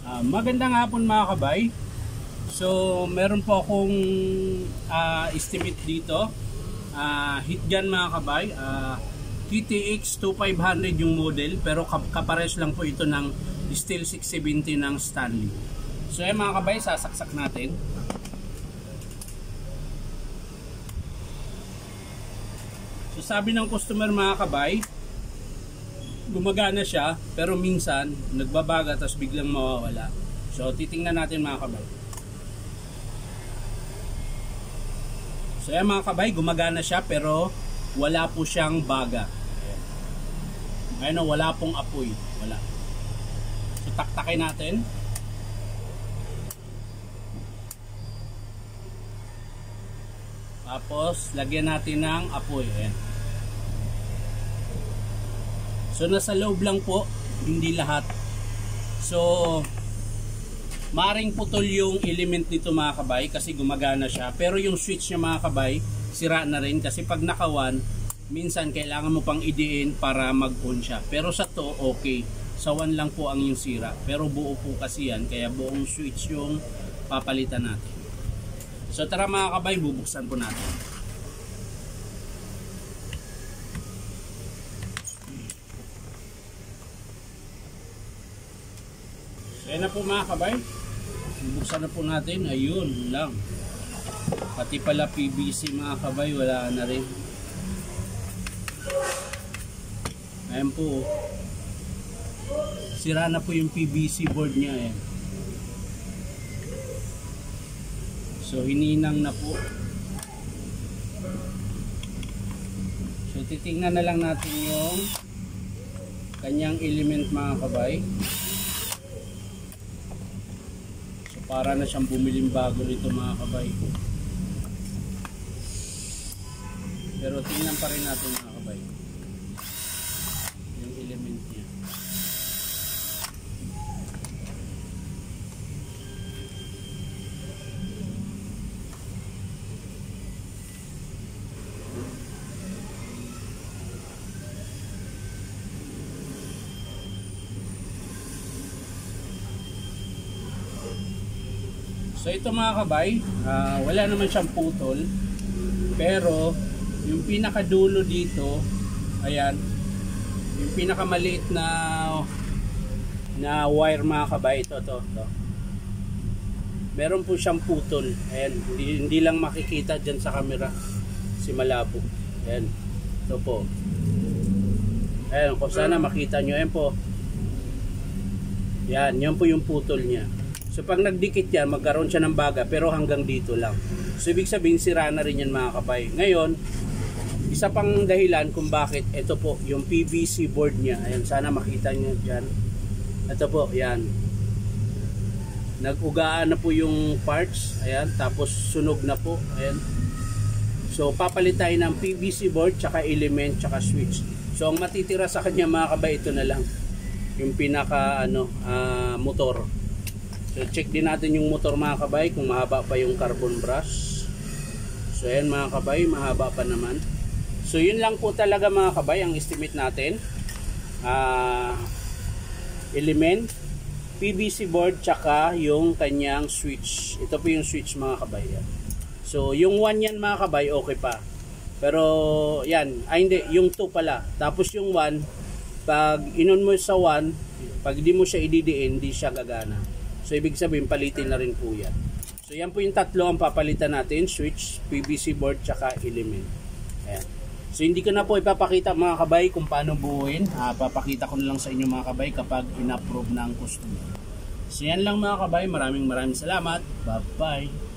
Magandang hapon mga kabay. So meron po akong estimate dito. Heat gun mga kabay. TTX 2500 yung model, pero kapares lang po ito ng Steel 670 ng Stanley. So yan mga kabay, sasaksak natin. So sabi ng customer mga kabay, gumagana siya pero minsan nagbabaga tapos biglang mawawala. So titingnan natin mga kabay. So yan mga kabay, gumagana siya pero wala po siyang baga. Ayun, wala pong apoy, wala. So taktakin natin. Tapos lagyan natin ng apoy. Ayan. So nasa loob lang po, hindi lahat. So maring putol yung element nito mga kabay kasi gumagana siya. Pero yung switch niya mga kabay, sira na rin kasi pag naka-1, minsan kailangan mo pang idiin para mag-on siya. Pero sa to, okay. Sa 1 lang po ang yung sira. Pero buo po kasi yan, kaya buong switch yung papalitan natin. So tara mga kabay, bubuksan po natin. Ayan na po mga kabay, bubuksan na po natin. Ayun lang, pati pala PVC mga kabay wala na rin. Ayan po, sira na po yung PVC board niya. Ayan. So hininang na po. So titingnan na lang natin yung kanyang element mga kabay. Para na siyang bumiling bago nito mga kabay. Pero tingnan pa rin natin mga kabay yung element niya. So ito mga kabay, wala naman siyang putol, pero yung pinakadulo dito, ayan, yung pinakamaliit na wire mga kabay, ito. Meron po siyang putol. Ayan, hindi lang makikita dyan sa camera si malabo. Ayan, ito po. Ayan, kung sana makita nyo, ayan po. Yan po yung putol niya. So pag nagdikit yan, magkaroon siya ng baga pero hanggang dito lang. So ibig sabihin sira na rin yan mga kabay. Ngayon, isa pang dahilan kung bakit ito po, yung PVC board niya. Ayan, sana makita nyo dyan. Ito po, yan. Nag-ugaan na po yung parts. Ayan, tapos sunog na po. Ayan. So papalit tayo ng PVC board, tsaka element, tsaka switch. So ang matitira sa kanya mga kabay, ito na lang. Yung pinaka motor. So check din natin yung motor mga kabay kung mahaba pa yung carbon brush. So ayan mga kabay, mahaba pa naman. So yun lang po talaga mga kabay ang estimate natin. Element, PVC board, tsaka yung kanyang switch. Ito po yung switch mga kabay. Yan. So yung 1 yan mga kabay okay pa. Pero yan, hindi, yung 2 pala. Tapos yung 1, pag inon mo sa 1, pag di mo siya ididiin, hindi siya gagana. So ibig sabihin palitin na rin po yan. So yan po yung tatlo ang papalitan natin, switch, PVC board, tsaka element. Ayan. So hindi ko na po ipapakita mga kabay kung paano buuin. Papakita ko na lang sa inyo mga kabay kapag in-approve ng customer. So yan lang mga kabay, maraming salamat. Bye bye.